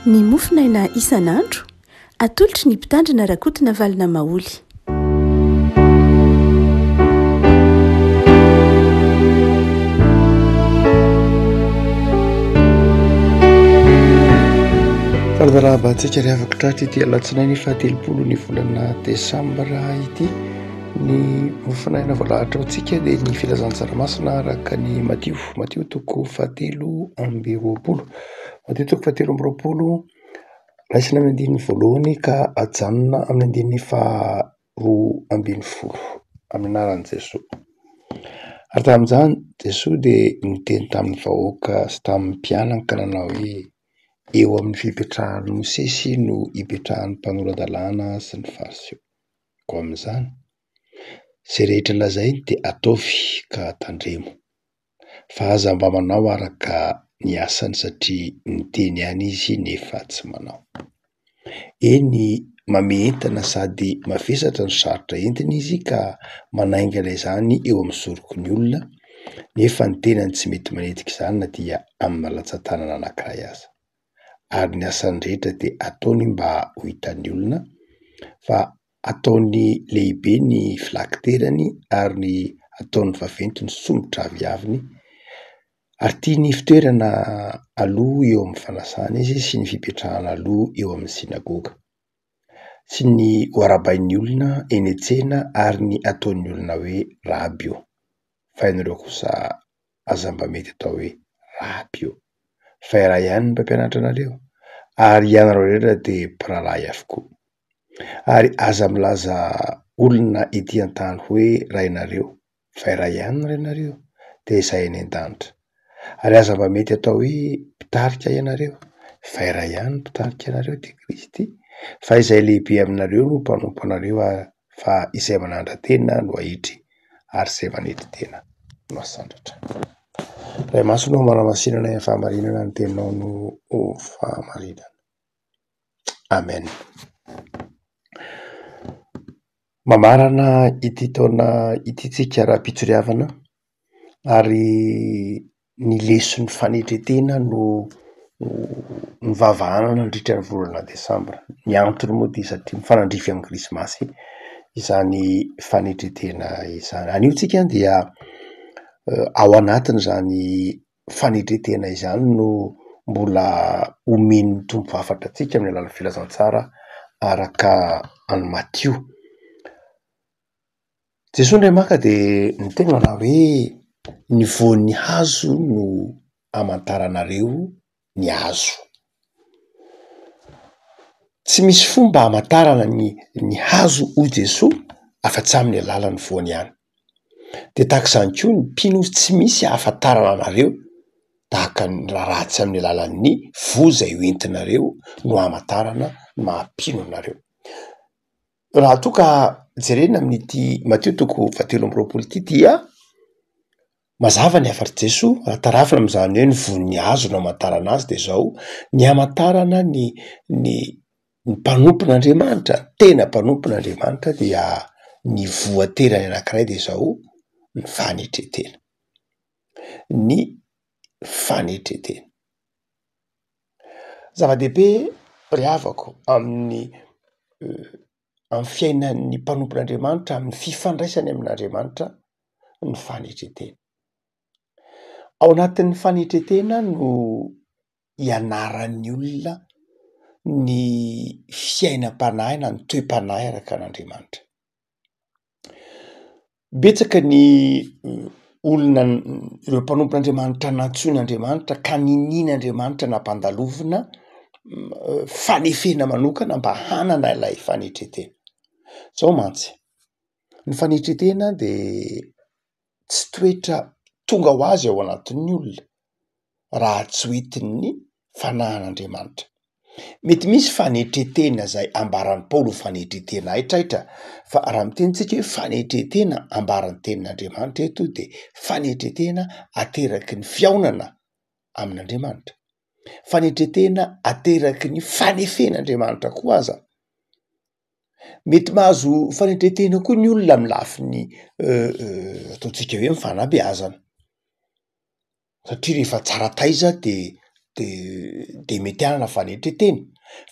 Ny mofinaina isan'andro atolotry ny mpitandrina rakotina valina maoly. Faradarabantsika ry havako traty ity alatsinainy fahatelopolo ny volana desambra ity ny mofinaina voalahatra antsika dia ny filazan-tsaramaso araka ny Matio toko fahatelo amby roapolo. Matio toko fahatelo amby roapolo raisina amin'ny andininy voalohany ka ajanona amin'ny andininy faharoa ambin'ny folo amin'ny anaran'i Jesosy. Ary tamin'izany Jesosy dia niteny tamin'ny vahoaka sy tamin'ny mpianaka ka nanao hoe eo amin'ny fipetrahan'ny Mosesy no hipetrahan'ny mpanoran-dalàna sy ny fariseo. Ko amin'izany izay rehetra lazainy dia ataovy ka tandremo, fa aza mba manao araka ny asany satria niteny ihany izy nefa tsy manao. Eny mame entana sady mavesatra ny sarotra entina izy ka manaingana izany eo amin'ny zorok'ny olona, nefa ny tenany tsy mety manetika izany na dia amin'ny malatsa-tanana anankiray aza. Ary ny asany rehetra dia ataony mba ho hitan'ny olona, fa ataony lehibe ny filakiterany ary ny ataony vaventy ny somotra aviaviny, ary tiany fitoerana aloha eo amin'ny fanasana izy sy ny fipetrahana aloha eo amin'ny sinagoga, sy ny hoarabain'ny olona eny an-tsena ary ny ataon'ny olona hoe rabio, fa ianareo kosa aza mba mety atao hoe rabio, fa iray ihany ny mpampianatra anareo ary ianareo rehetra dia mpiraharaha avokoa. Ary aza milaza olona ety an-tany hoe rainareo, fa iray ihany ny rainareo dia izay any an-danitra. Ary aza mba mety atao hoe mpitarika ianareo, fa iray ihany mpitarika ianareo dia Kristy. Fa izay lehibe aminareo no mpanompo anareo, fa izay manandra-tena no ahitry ary izay manety tena no asandratra. Ray maso no manamasinana ny fahamarinana ny teninao no fahamarinana. Amen. Mamarana ity taona ity tsika raha-pitsoriavana, ary ny leson'ny fanetretena no nivavahana nandritra ny volana desambra. Ny antony moa dia satria mifanandrify amin'ny krismasy izany fanetretena izany. Anio tsika dia ao anatin' izany fanetretena izany no mbola omen'ny tompo hafatra antsika amin'ny alalan'ny filazantsara araka any Matio. Jesosy indray maka dia niteny manao hoe ny voan'ny hazo no hamantaranareo ny hazo. Tsy misy fomba hamantarana ny hazo hoy Jesosy afa-tsy amin'ny alalan'ny voany ihany. Dia tahaka izany koa ny mpino tsy misy hahafantarana anareo tahaka ny raha tsy amin'ny alalan'ny voa izay hoentinareo no hamantarana ny mahampino anareo. Raha toa ka jerena amin'ity Matio toko fahatelo amby roapolo ity dia mazava ny hafatr'i Jesosy raha tarafina amin'izany hoe ny voan'ny hazo no hamantarana azy dia izao ny hamantarana ny mpanompon'Andriamanitra, tena mpanompon'Andriamanitra dia ny voaterany anankiray dia izao ny fanetretena. Ny fanetretena. Zava-dehibe ry havako amin'ny fiainan'ny mpanompon'Andriamanitra, amin'ny fifandraisany amin'Andriamanitra ny fanetretena. Ao anatin'ny fanetretena no ianaran'ny olona ny fiainam-panahy na ny toe-panahy araka an'Andriamanitra. Betsaka ny olona ireo mpanompon'Andriamanitra nantsoin'Andriamanitra ka ninian'Andriamanitra nampandalovina fanefena manokana mba hanana ilay fanetretena. Zao mantsy, ny fanetretena dia tsy toetra tonga ho azy ao anatin'ny olona raha tsy hoentin'ny fanahin'Andriamanitra. Mety misy fanetretena izay ambaran'i Paoly ho fanetretena aitraitra, fa raha mitenitsika hoe fanetretena ambaran'ny tenin'Andriamanitra eto dia fanetretena ateraky ny fihaonana amin'Andriamanitra. Fanetretena ateraky ny fanefen'Andriamanitra koa aza. Mety mahazo fanetretena koa ny olona amin'ny lafiny ataontsika hoe ny fanabeazana. Satria rehefa tsara taiza dia de mety anana fanetretena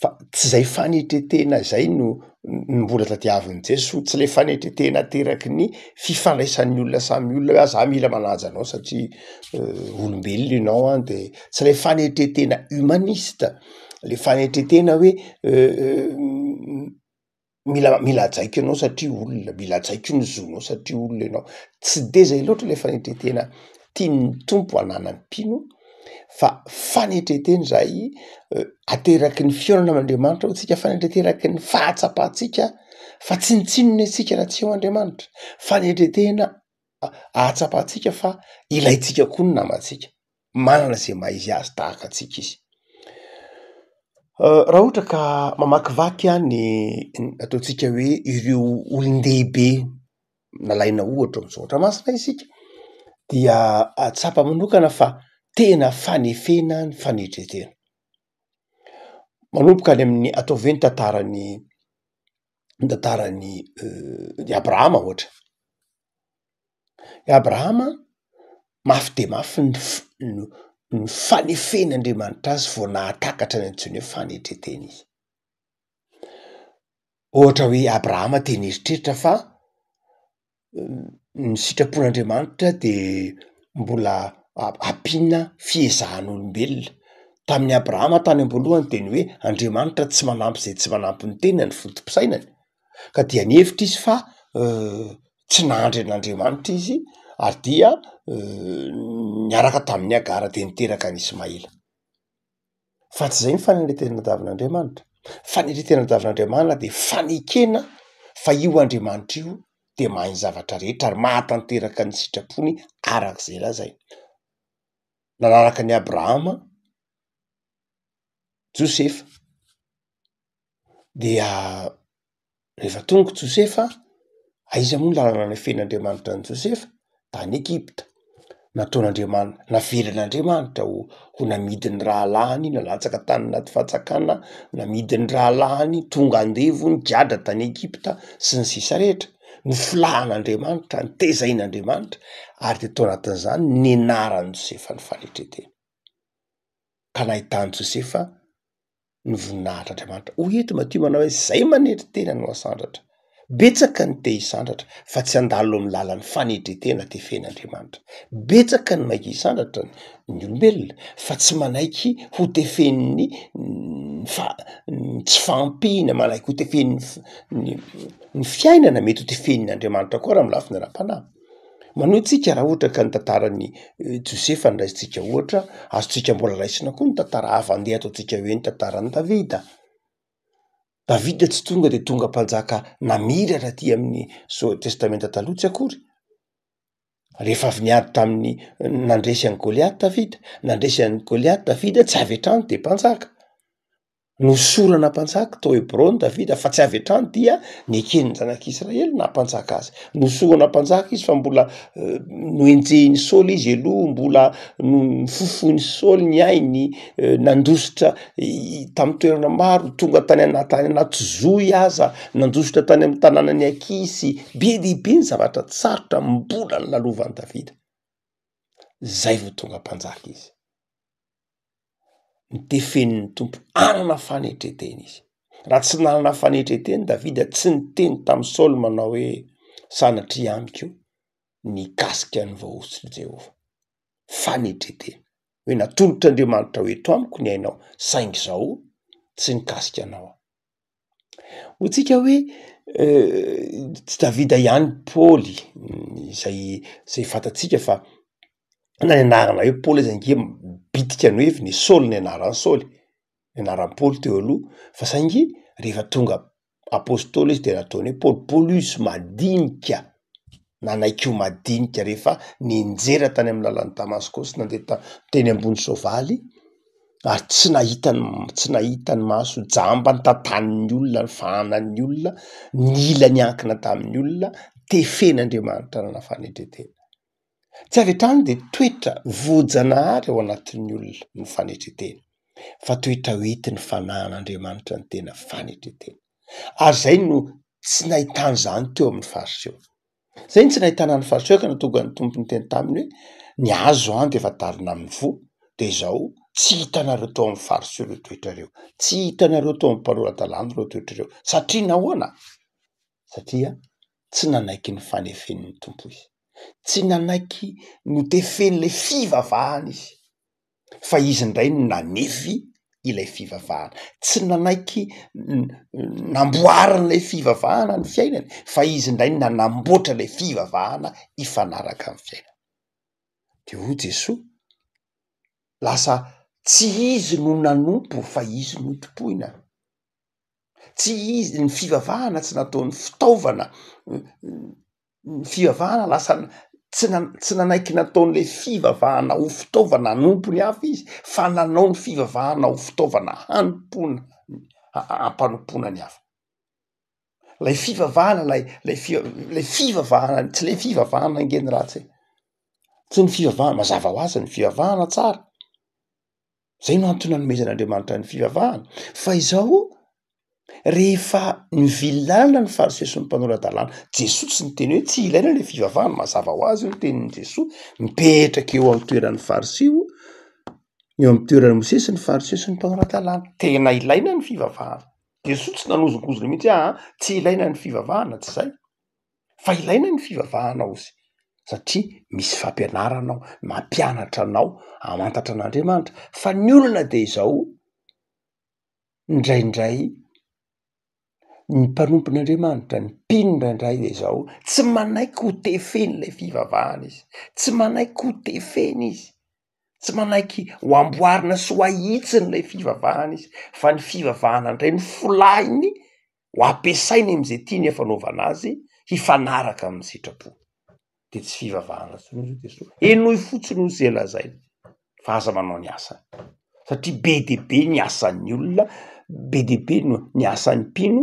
fa tsy zay fanetretena zay no mbola tadiavin'i Jesosy, tsy le fanetretena teraky ny fifandraisan'ny olona samy olona hoe za mila manaja anao satria olombelona ianao a, de tsy le fanetretena humaniste, le fanetretena hoe mila ajaiko ianao satria olona, mila ajaiko ny zonao satria olona ianao. Tsy de zay loatra le fanetretena tian'ny tompo hananany mpino, fa fanetretena zay ateraky ny fiainana amin'Andriamanitra ho tsika, fanetreteraky ny fahatsapatsika fa tsy nitsinona antsika raha tsy eo Andriamanitra, fanetretena ahatsapatsika fa ilaitsika koa ny namantsika, manana zay maha izy azy tahaka atsika izy. Raha ohatra ka mamakivaky ny ataotsika hoe ireo olon-dehibe nalaina ohatra am'zao Ramasina isika, dia tsapa manokana fa tena fanefena ny fanetretena. Manomboka any amin'ny ataovy hoe ny tantaran'ny Abrahama ohatra. I Abrahama mafy de mafy ny fanefen'Andriamanitra azy vao nahatakatra ny antsoiny hoe fanetretena izy. Ohatra hoe Abrahama te nieritreritra fa ny sitrapon'Andriamanitra de mbola ampina fiezahan'olombelona. Tamin'ny Abrahama tany am-boalohany de ny hoe Andriamanitra tsy manampy zay tsy manampy ny tenany ny fotom-pisainany, ka dia nihevitra izy fa tsy nandry an'Andriamanitra izy ary dia niaraka tamin'ny Agara de niteraka any Ismaela. Fa tsy zay ny fanetretena tadiavin'Andriamanitra. Fanetretena tadiavin'Andriamanitra de fanekena fa io Andriamanitra io de mahay ny zavatra rehetra ary mahatanteraka ny sitrapony arak'izay lazainy. Nanaraka ny Abrahama Josefa, dia rehefa tonga Josefa, aiza moa ny lalana nanefen'Andriamanitra ny Josefa? Tany Egypta. Nataon'Andriamanitra, navelan'Andriamanitra ho namidiny rahalahiny, nalatsaka tany anaty fatsakana, namidiny rahalahiny, tonga andevo, nigadra tany Egypta sy ny sisa rehetra. Nofolahan'Andriamanitra, nitezain'Andriamanitra ary de tao anatin'izany nianaran'i Josefa ny fanetretena. Ka nahitany Josefa ny voninahitr'Andriamanitra. Ho eto Matthieu manao hoe zay manetretena no asandratra. Betsaka ny te hisandratra fa tsy handalo amin'ny lalan'ny fanetretena tefen'Andriamanitra. Betsaka ny maiky hisandratra ny olombelona fa tsy manaiky ho tefen'ny tsy fahampiana, manaiky ho tefen'ny ny fiainana, mety ho tefen'ny Andriamanitra koa raha milafiny ara-panahy. Manohy tsika raha ohatra ka ny tantaran'ny Josefa no raisintsika ohatra, azontsika mbola raisina koa ny tantara hafa andeha ataontsika hoe ny tantaran'ny Davida. Davida tsy tonga de tonga mpanjaka namiry raty amin'ny testamenta taloha tsy akory. Rehefa avy niady tamin'ny nandresy an'i Goliaty Davida, nandresy an'i Goliaty Davida tsy avy hatrany de mpanjaka. Nosorana mpanjaka tao Hebrony Davida fa tsy avy hatrany dia neken'ny zanak'Israely na mpanjaka azy. Nosorana mpanjaka izy fa mbola noenjehiny Saoly izy aloha, mbola fofoiny Saoly ny ainy, nandositra tamin'ny toerana maro, tonga tany anaty zoy aza, nandositra tany amin'ny tanànany Akisy, be dehibe ny zavatra tsarotra mbola ny lalovan'i Davida. Zay vao tonga mpanjaka izy. Nitefen'ny tompo anana fanetretena izy. Raha tsy nanana fanetretena Davida tsy niteny tamin'ny Saoly manao hoe sanatria amiko nikasika ny vahoatsin'i Jehova. Fanetretena hoe natolotr'Andriamanitra hoe eto amiko ny ainao, saingy zao tsy nikasika anao. Ho tsika hoe tsy Davida ihany, Paoly zay fatatsika fa na nianarana hoe Paoly izy ange bitika ny heviny Saoly ny anaran'ny Saoly, anaran'ny Paoly teo aloha, fa saingy rehefa tonga apôstôly izy de nataony hoe Paul Paulus madinika, nanaiky ho madinika rehefa ninjera tany amin'ny lalan'ny Damascus, nandeha teny ambony soavaly ary tsy nahitany maso jamba ny tantanin'ny olona, ny fahanan'ny olona, ny ila niankina tamin'ny olona, tefen'Andriamanitra nana fanetretena. Tsy avy hatrany de toetra voajanahary ao anatin'ny olona ny fanetretena, fa toetra hoentin'ny fanahan'Andriamanitra ny tena fanetretena. Ary zay no tsy nahitany zany teo amin'ny fariseo. Zay ny tsy nahitana ny fariseo ka natonga ny tompony teny taminy hoe ny azo any de efa darina amin'ny vo, de zao tsy hitanareo tao amin'ny fariseo reo toetrareo, tsy hitanareo tao amin'ny mpanoratan-dalàna reo toetrareo. Satria nahoana? Satria tsy nanaiky ny fanefen'ny tompo izy, tsy nanaiky no tefen'ilay fivavahana izy, fa izy indray no nanefy ilay fivavahana. Tsy nanaiky namboarin'ilay fivavahana ny fiainany, fa izy indray no nanamboatra ilay fivavahana ifanaraka amin'ny fiainany. De hoy Jesosy, lasa tsy izy no nanompo fa izy no tompoina. Tsy izy ny fivavahana tsy nataony fitaovana, ny fivavahana lasa tsy nanaiky nataon'ilay fivavahana ho fitaovana hanompo ny hafa izy, fa nanao ny fivavahana ho fitaovana hanompona, hampanompoana ny hafa. Lay fivavahana lay fivavahana, tsy lay fivavahana angeny ratsy e, tsy ny fivavahana mazava ho azy ny fivavahana tsara, zay no antony nanomezan'Andriamanitra ny fivavahana. Fa izao rehefa nivilanina ny fariseo sy ny mpanoratan-dalàna, Jesosy tsy niteny hoe tsy ilaina le fivavahana, mazava ho azy io tenin'ny Jesosy, mipetraka eo amin'ny toeran'ny fariseo, eo amin'ny toeran'ny Mosesy ny fariseo sy ny mpanoratan-dalàna. Tena ilaina ny fivavahana. Jesosy tsy nanozongozona mihitsy tsy ilaina ny fivavahana, tsy zay, fa ilaina ny fivavahana ozy, satria misy fampianarana ao, mampianatra anao hamantatra an'Andriamanitra. Fa ny olona de izao, indraindray ny mpanompon'Andriamanitra, ny mpino indraindray de izao, tsy manaiky ho tefeny ilay fivavahana izy, tsy manaiky ho tefeny izy, tsy manaiky ho amboarina sy ho ahitsiny ilay fivavahana izy, fa ny fivavahana indray ny folahiny ho ampiasainy am'izay tiany hafanaovana azy hifanaraka amin'ny sitrapo. De tsy fivavahana tsony izy Jesosy, enoy fotsiny ho zay lazainy fa aza manao ny asany. Satria be de be ny asan'ny olona, be de be ny asan'ny mpino,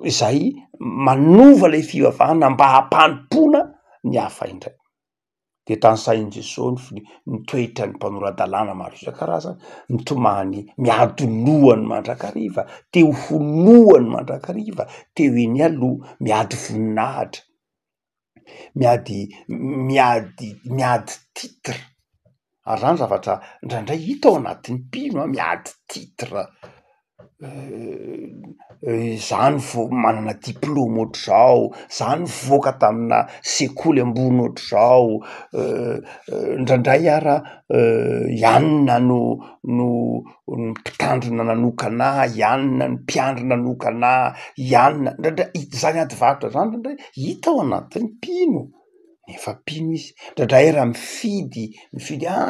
izay manova lay fivavahana mba hampanompona ny hafa indray. De tanysain'i Jesosy ny toetra ny mpanoran-dalàna maro isan-karazany, mitomany miady lohany mandrakariva, te ho honohany mandrakariva, te ho eny aloha, miady voninahitra, miady titre. Ary zany zavatra indraindray hita ao anatin'ny mpino, miady titre, zany vo manana diplôma ohatr'izao, zany voaka tamina sekoly ambony ohatr'izao, indraindray ara ianona no mpitandrina nanoka anahy, ianona ny mpiandry nanoka anahy, ianona ndraindray zany ady varotra zany ndraindray hita ao anatin'ny mpino. Efa mpino izy, ndraindray raha mifidy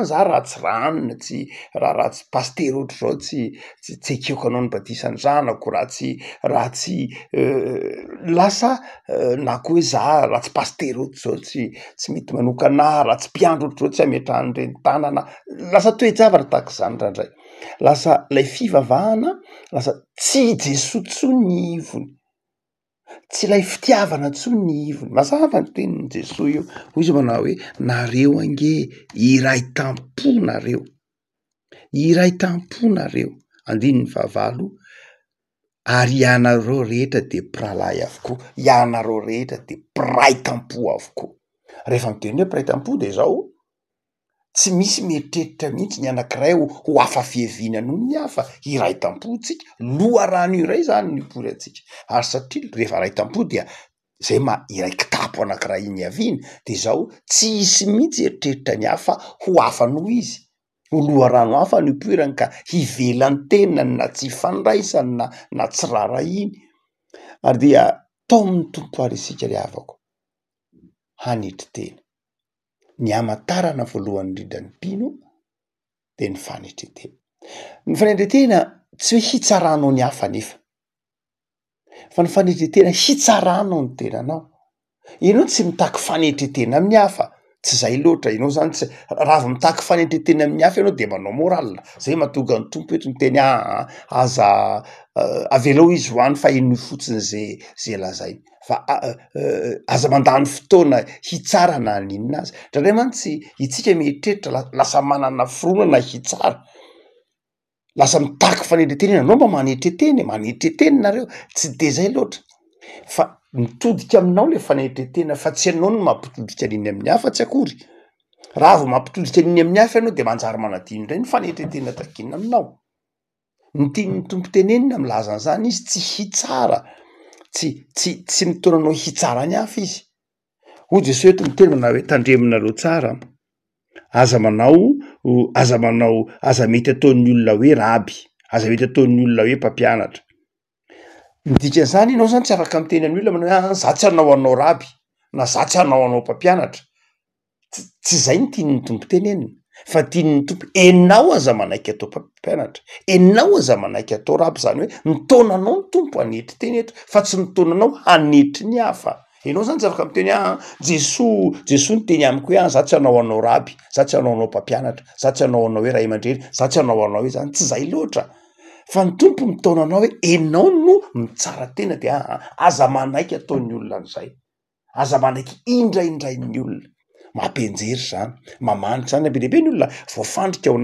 za ratsy ranona, tsy raha tsy paster ohatr'izao, tsy ekeko anao ny batisan'ny zanako, raha tsy lasa na koa hoe za raha tsy paster ohatr'izao, tsy mety manoka anahy, raha tsy mpiandro ohatr'izao, tsy ametrahan'ireny tanana, lasa toe-javatra tahak'izany ndraindray. Lasa lay fivavahana, lasa tsy Jesosy tsony ny ivony, tsy lay fitiavana tsony ny ivony. Mazava ny tenin'ny Jesosy io, hoy izy manao hoe nareo ange iray tampo nareo, iray tampo nareo, andininy fahavalo, ary ianareo rehetra de mpiralahy avokoa, ianareo rehetra de mpiray tampo avokoa. Rehefa miteny hoe mpiray tampo de zao, tsy misy mieritreritra mihitsy ny anankiray ho hafa fiaviana noho ny hafa, iray tampo tsika, loharano iray zany ny pory atsika. Ary satria rehefa ray tampo dia zay iray kitapo anankiray iny aviana, de zao tsy hisy mihitsy eritreritra ny hafa ho hafa noho izy, ho loharano hafa ny poirany ka hivelany tenany na tsy hifandraisany na tsy rarahiny. Ary dia tao amin'ny tompo ary isika ry havako, hanitry tena. Ny hamantarana voalohany indrindra ny mpino de ny fanitretena. Ny fanitretena tsy hoe hitsaranao ny hafa nefa, fa ny fanitretena hitsaranao ny tenanao. Ianao tsy mitaky fanitretena amin'ny hafa, tsy zay loatra. Ianao zany tsy raha vao mitaky fanitretena amin'ny hafa ianao de manao moral. Zay mahatonga ny tompo eto miteny aza avelao izy ho any fa enoy fotsiny zay lazainy. Fa aza mandany fotoana hitsarana aninona azy. Ndraindray mantsy itsika mieritreritra lasa manana fironana hitsara, lasa mitaky fanitretena. Anao mba manitreteny nareo, tsy de zay loatra, fa mitodika aminao le fanitretena, fa tsy anao no mampitodika an'iny amin'ny hafa, tsy akory. raha vo mampitolika an'iny amin'ny hafa ianao de manjary manadino indray ny fanetretena takinina aminao. Ny tian'ny tompo tenenina milaza an'izany izy tsy hitsara, tsy mitonanao hitsara ny hafa izy. Hoy Jesosy eto miteny manao hoe tandreminareo tsara, aza mety ataon'ny olona hoe raby, aza mety ataon'ny olona hoe mpampianatra. Ny dikan'izany ianao zany tsy afaka miteny amin'ny olona manao hoe za tsy hanao anao raby na za tsy hanao anao mpampianatra. Tsy zay ny tian'ny tompo tenenina, fa tian'ny tompo enao aza manaiky atao mpampianatra, enao aza manaiky atao raby, zany hoe mitaonanao ny tompo hanetry teny eto fa tsy mitaonanao hanetry ny hafa. Enao zany tsy afaka miteny Jesosy ny teny amiko hoe za tsy hanao anao raby, za tsy hanao anao mpampianatra, za tsy hanao anao hoe ray aman-dreny, za tsy hanao anao hoe zany, tsy zay loatra. Fa ny tompo mitaona anao hoe enao no mitsara tena de aza manaiky ataon'ny olona an'izay, aza manaiky indraindrain'ny olona. Mampianjery zany, mamanitra zany be dehibe ny olona voafandrika ao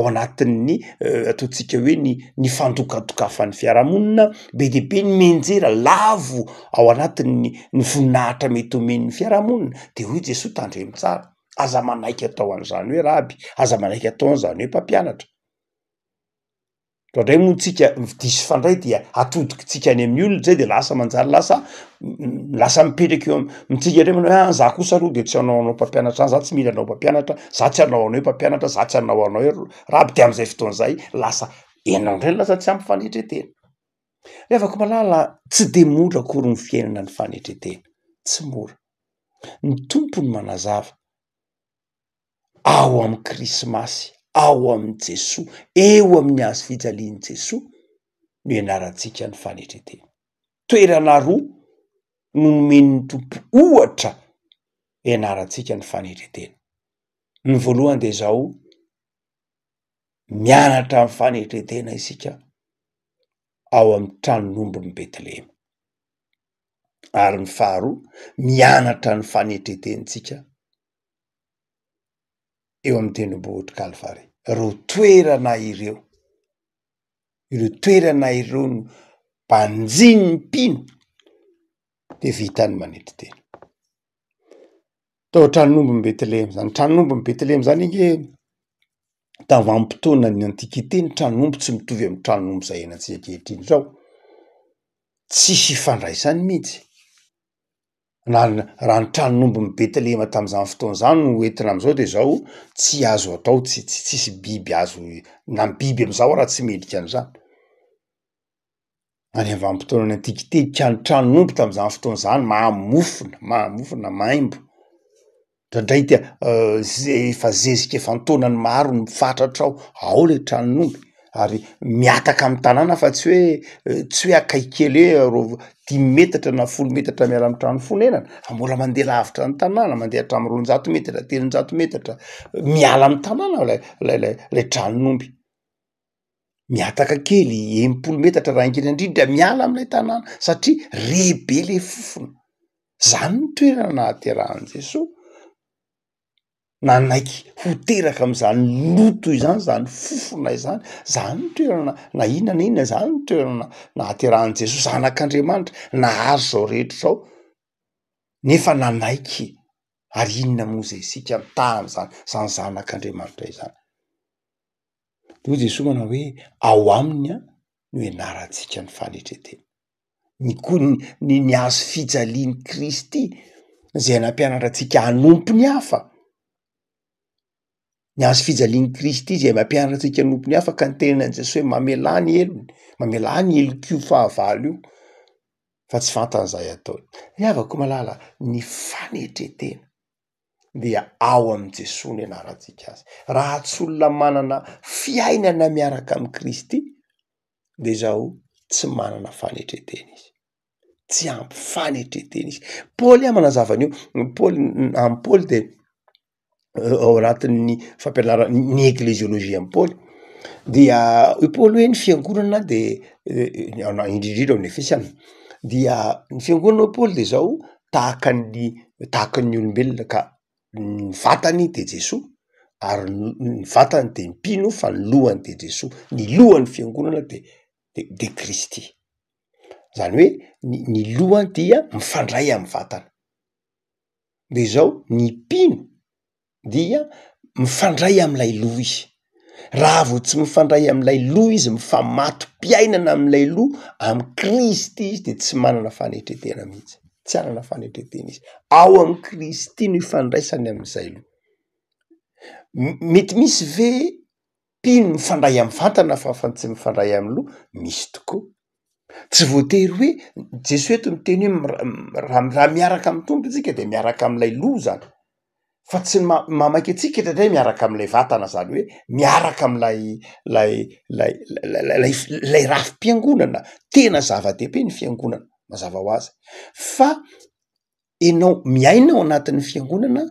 anatin'ny ataontsika hoe ny fandokadokafan'ny fiarahamonina, be dehibe ny menjera lavo ao anatin'ny voninahitra mety omen'ny fiarahamonina. De hoy Jesosy tandremo tsara, aza manaiky atao an'izany hoe raby, aza manaiky atao an'izany hoe mpampianatra. Ndray moa tsika diso fandray dia atodikitsika any amin'ny olona zay de lasa manjary lasa mipetraky eo mitsika ndray manao za kosa aloha de tsy hanao anao mpampianatra, za tsy mila anao mpampianatra, za tsy hanao anao hoe mpampianatra, za tsy hanao anao hoe raby. De am'izay fotoan'izay lasa enao ndray lasa tsy ampy fanetretena. Revako malala tsy de mora akory ny fiainana ny fanetretena, tsy mora. Ny tompony manazava ao amin'ny Krismasy, ao amin'ny Jesosy, eo amin'ny hazo fijalian'i Jesosy no ianarantsika ny fanetretena. Toerana roa no nomen'ny tompo ohatra ianarantsika ny fanetretena. Ny voalohany de zao, mianatra amin'ny fanetretena isika ao amin'ny tranon'ombon'ny Betlehema. Ary ny faharoa, mianatra ny fanetratentsika eo amin'ny tendrombohitry Kalvary. Ireo toerana ireo no mbanjin'ny mpino de vitany manetrotena. Tao tranon'ombon'ny Betlehema zany, tranon'ombon'ny Betlehema zany inge tavam-potoana ny antikité, ny tranon'omby tsy mitovy amin'ny tranon'omby zay henantsika ankehitriny zao. Tsisy ifandraisany mihitsy. Raha ny tranon'ombon'ny Betlehema tam'izany fotoana zany no entina am'izao de zao tsy azo atao, tsisy biby azo na biby am'izao raha tsy medika an'izany. Any avanim-potoana ny antikité ka ny tranon'omby tam'izany fotoana zany mamofona, maimbo. Ndraindray dia efa zezika efa antaonany maro ny fatratra ao le tranon'omby, ary miataka amin'ny tanàna fa tsy hoe akaikely hoe 5 metatra na 10 metatra miala amin'ny trano fonenana, fa mbola mandeha lavitra ny tanàna, mandeha hatramin'ny 200 metatra, 300 metatra, miala amin'ny tanàna lay tranon'omby. Miataka kely 80 metatra raha indrindra miala amin'ilay tanàna satria rebe le fofona. Zany ny toerana nahaterahan'i Jesosy. Nanaiky ho teraka am'izany loto izany, zany fofona izany, zany ny toerana na inona zany ny toerana nahaterahan'i Jesosy zanak'Andriamanitra nahazo zao rehetra zao. Nefa nanaiky, ary inona moa zay isika mitaha am'zany zanak'Andriamanitra izany. Hoy Jesosy manao hoe ao aminy no ianarantsika ny fanetretena. Ny hazo fijalian'i Kristy zay nampianatra antsika hanompo ny hafa. Ny hazo fijalian'i Kristy zay mampianatra antsika hanompo ny hafa ka ny tenenan Jesosy hoe mamelà ny elony, mamelà ny elok'io fahavalo io, fa tsy fantan'izay ataony. Havako malala ny fanetretena dia ao amin'ny Jesosy no ianarantsika azy. Raha tsy olona manana fiainana miaraka amin'ny Kristy de zao tsy manana fanetretena izy, tsy ampy fanetretena izy. Paoly manazava an'io, Paoly de ao anatin'ny fampianarana ny ekleziolojia amin'ny Paoly dia Paoly hoe ny fiangonana de indrindra amin'ny Efesiana dia ny fiangonana Paoly de zao tahaka ny olombelona, ka ny vatany de Jesosy ary ny vatany de mpino fa ny lohany de Jesosy, ny lohan'ny fiangonana de Kristy. Zany hoe ny lohany dia mifandray amin'ny vatana. De zao ny mpino dia mifandray am'ilay loha izy. Raha vao tsy mifandray am'ilay loha izy, mifamato-piainana am'ilay loha, amy Kristy izy de tsy manana fanetretena mihitsy, tsy anana fanetretena izy. Ao amy Kristy no ifandraisany am'izay loha. Mety misy ve mpino mifandray amy vatana fa tsy mifandray amy loha? Misy tokoa. Tsy voatery hoe Jesosy eto miteny hoe raha miaraka amy tompo tsika de miaraka am'ilay loha zany. Fa tsy mamaky atsika indray miaraka am'ilay vatana zany hoe miaraka am'lay lay rafim-piangonana. Tena zava-dehibe ny fiangonana mazava ho azy. Fa ianao miaina ao anatin'ny fiangonana,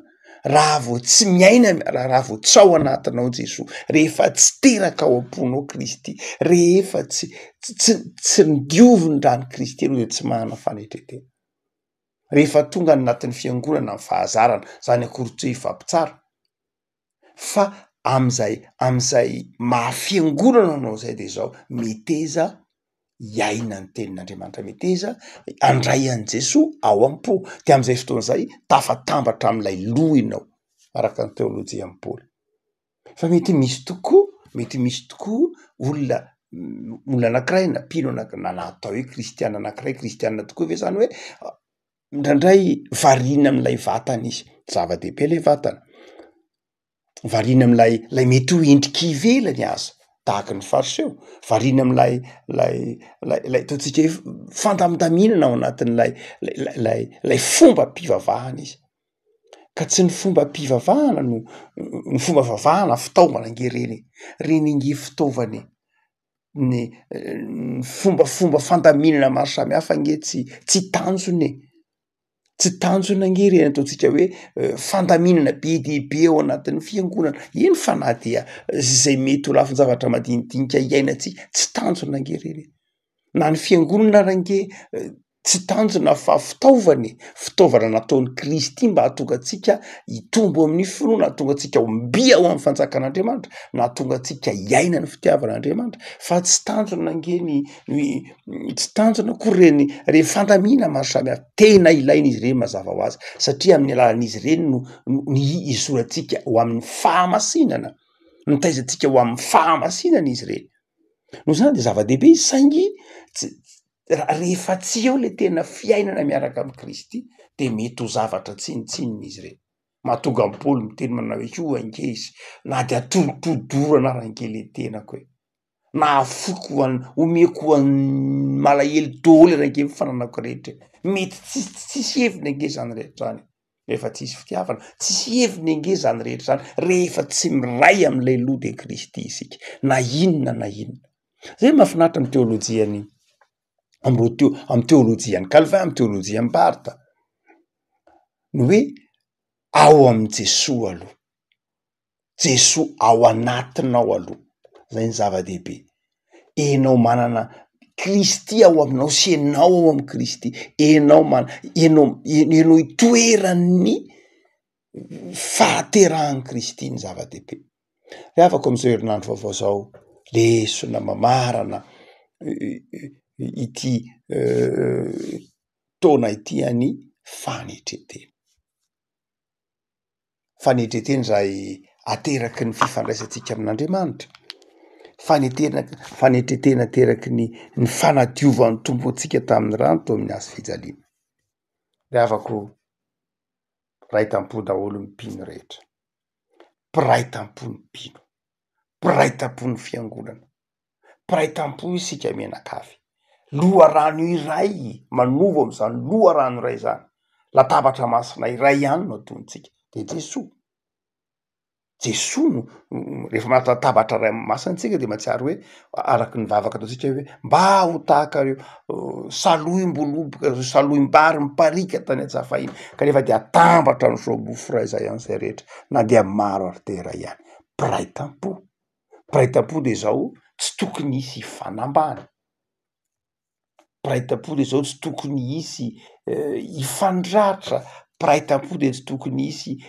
raha vao tsy miaina raha vao tsy ao anatinao Jesosy, rehefa tsy teraka ao am-ponao Kristy, rehefa tsy diovin-drano Kristy anao de tsy manana fanetretena. Rehefa tonga anatin'ny fiangonana ny fahazarana, zany akory tsy hoe ifampitsara. Fa am'izay maha-fiangonana anao zay de zao miteza iaina ny tenin'Andriamanitra, miteza andray an' Jesosy ao am-po. De am'izay fotoana zay tafatambatra am'ilay loha ianao, araka ny teolojia am Paoly. Fa mety misy tokoa olona anankiray na mpino na natao hoe kristiana anankiray, kristiana tokoa ve zany hoe indraindray variana am'ilay vatana izy, zava-dehibe lay vatana, variana am'lay mety ho endriky ivelany aza, tahaka ny fariseo, variana am'lay ataontsika hoe fandamindaminana ao anatin'lay fomba-pivavahana izy. Ka tsy ny fomba-pivavahana no ny fomba vavahana fitaovana nge reny nge fitaovany ny fomba fandaminana maro samy hafa nge tsy tanjony e. Tsy tanjona nge reny ataontsika hoe fandaminana be dehibe ao anatin'ny fiangonana. Eny fa na dia zay mety ho lafin-javatra madinidinika iainantsika, tsy tanjona nge reny. Na ny fiangonana ara nge tsy tanjona fa fitaovana nataon'ny Kristy mba hahatonga atsika hitombo amin'ny finoana, hahatonga atsika ombia ao amin'ny fanjakan'Andriamanitra, na hahatonga atsika hiaina ny fitiavan'Andriamanitra. Fa tsy tanjona nge tsy tanjona koa reny fandamina maro samy hafa. Tena ilaina izy ireny mazava ho azy, satria amin'ny alalan'izy ireny no izorantsika ho amin'ny fahamasinana, nitaizantsika ho amin'ny fahamasinana izy ireny. No zany de zava-dehibe izy saingy rehefa tsy eo le tena fiainana miaraka amy Kristy de mety ho zavatra tsinitsinina izy ireny. Mahatonga ny Paoly miteny manao hoe io ange izy na de atolotolo-dorana ara nge le tenako hoe, na afoko omeko ho an'ny malahelo daholo ara nge mifananako rehetra. Mety tsisy heviny ange zany rehetra zany, rehefa tsisy fitiavana, tsisy heviny ange zany rehetra zany, rehefa tsy miray am'ilay loha de Kristy isika, na inona. Zay mahafinaritra amy teolojiany amy teolojiany Calvin, amy teolojiany Barthes, ny hoe ao amy Jesosy aloha, Jesosy ao anatinao aloha, zay ny zava-dehibe. Enao manana Kristy ao aminao, sy enao ao amy Kristy, enao itoeran'ny fahaterahan'ny Kristy ny zava-dehibe. Re afaka am'izao herinandro vaovao zao, lesona mamarana ity taona ity any fanetretena. Fanetretena zay ateraky ny fifandraisantsika amin'Andriamanitra. Fanetretena ateraky ny fanadiovan'ny tompo antsika tamin'ny rano tao amin'ny hazo fijaliana. Re afako ray tampo daholo ny mpino rehetra, mpiray tampo ny mpino, mpiray tampo ny fiangonana, mpiray tampo isika menakavy. Loharano iray manova am'zany loharano iray zany, latabatra masina iray ihany no atontsika de Jesosy no rehefa manao latabatra ray masina tsika de mahatsiaro hoe araky ny vavaka ataontsika hoe mba ho tahaka reo saloim-boloboka, saloim-bary miparika tany an-tsafa iny, kanefa de atambatra ny zao mofo ray zay an'izay rehetra, na dia maro aritera ihany. Mpiray tampo de zao tsy tokony hisy hifanambany. Mpiray tampo de zao tsy tokony hisy hifandratra. Mpiray tampo de tsy tokony hisy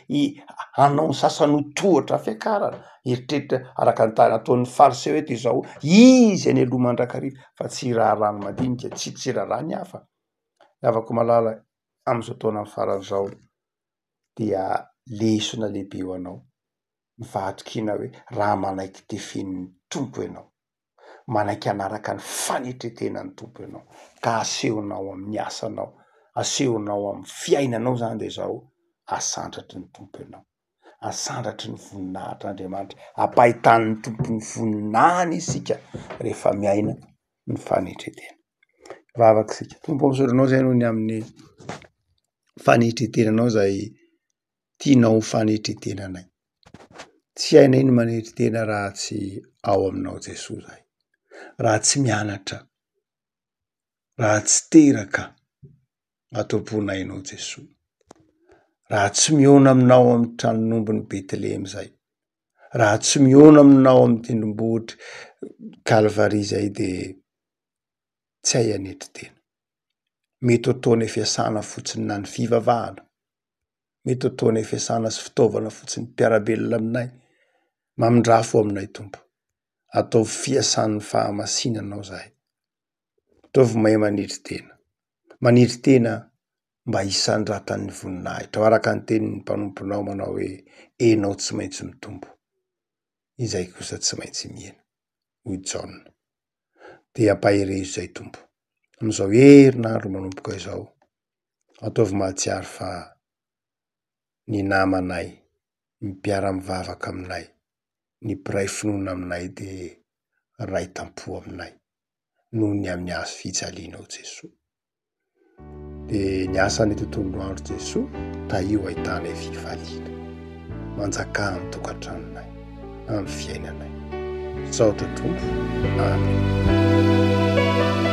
hanao ny sasany ho tohatra fiakarana. Eritreritra araka ny tany ataon'ny fariseo eto izao, izy any aloha mandrakariva fa tsy raharano madinika, tsy raharaha ny hafa. Afaka malala am'izao taona farany zao dia lesona lehibe ho anao mivadikina hoe raha manaiky tefen'ny tompo ianao, manaiky anaraka ny fanetretenany tompo ianao, ka asehonao amin'ny asanao, asehonao amin'ny fiainanao zany de zao asandratry ny tompo ianao, asandratry ny voninahitr'Andriamanitra, ampahitan'ny tompo ny voninahiny isika rehefa miaina ny fanetretena. Vavaka sika, tompo amsoranao zay noho ny amin'ny fanetretenanao zay tianao fanetretenanay. Tsy hainay ny manetretena raha tsy ao aminao Jesosy zahay, raha tsy mianatra, raha tsy teraka atoponay-nao Jesosy, raha tsy miona aminao amin'ny tranon'ombiny Betlehemy zay, raha tsy miona aminao amin'ny tendrombohitry Kalvaria zay de tsy hay hanetretena. Mety ho ataonay fiasana fotsiny na ny fivavahana, mety ho ataonay fiasana sy fitaovana fotsiny mpiarabelona aminay, mamindrafo aminay tompo. Ataovy fiasan'ny fahamasinanao zahay. Ataovy mahay manetretena mba hisandratan'ny voninahitra. Araka ny tenin'ny mpanomponao manao hoe enao tsy maintsy mitombo, izay kosa tsy maintsy miena. Hoy Jaona. De ampaherezo zay tompo. Amizao herinandro manomboka izao, ataovy mahatsiaro fa ny namanay, ny mpiara-mivavaka aminay, ny mpiray finoana aminay de ray tampo aminay noho ny amin'ny hazo fijalianao Jesosy. De ny asan'ny tontolo andro Jesosy, taio ahitanay fivaliana, manjaka amin'ny tokantranonay, amin'ny fiainanay. Sao tompo. Amen.